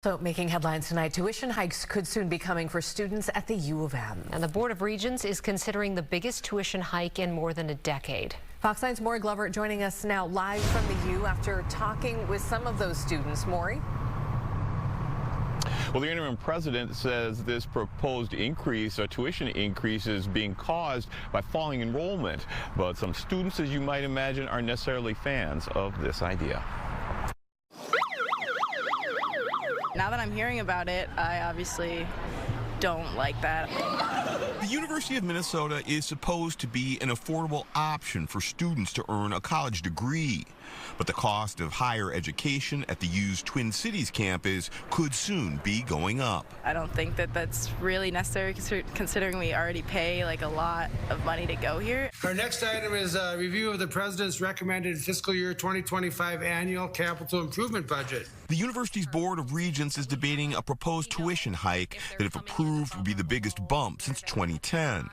So making headlines tonight, tuition hikes could soon be coming for students at the U of M. And the Board of Regents is considering the biggest tuition hike in more than a decade. Fox 9's Maury Glover joining us now live from the U after talking with some of those students. Maury? Well, the interim president says this proposed increase, tuition increase, is being caused by falling enrollment. But some students, as you might imagine, aren't necessarily fans of this idea. Now that I'm hearing about it, I obviously don't like that. The University of Minnesota is supposed to be an affordable option for students to earn a college degree. But the cost of higher education at the U's Twin Cities campus could soon be going up. I don't think that that's really necessary considering we already pay like a lot of money to go here. Our next item is a review of the president's recommended fiscal year 2025 annual capital improvement budget. The university's Board of Regents is debating a proposed tuition hike that, if approved, would be the biggest bump since 2010.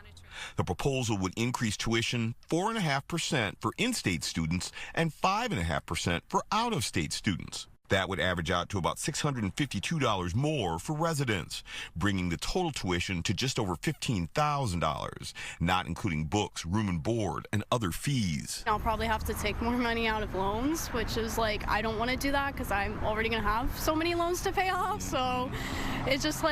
The proposal would increase tuition 4.5% for in-state students and 5.5% for out-of-state students. That would average out to about $652 more for residents, bringing the total tuition to just over $15,000, not including books, room and board, and other fees. I'll probably have to take more money out of loans, which is like, I don't want to do that because I'm already going to have so many loans to pay off. So it's just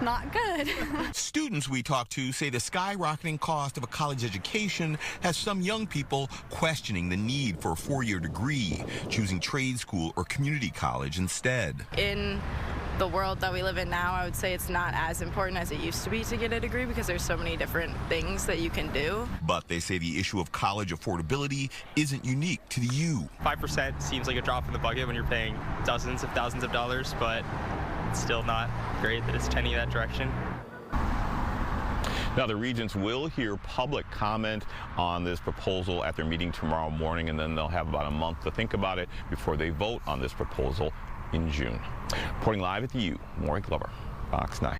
not good. Students we talked to say the skyrocketing cost of a college education has some young people questioning the need for a four-year degree, choosing trade school or community college instead. In the world that we live in now, I would say it's not as important as it used to be to get a degree because there's so many different things that you can do. But they say the issue of college affordability isn't unique to the U. 5% seems like a drop in the bucket when you're paying dozens of thousands of dollars, but it's still not great that it's tending that direction. Now, the Regents will hear public comment on this proposal at their meeting tomorrow morning, and then they'll have about a month to think about it before they vote on this proposal in June. Reporting live at the U, Maury Glover, Fox 9.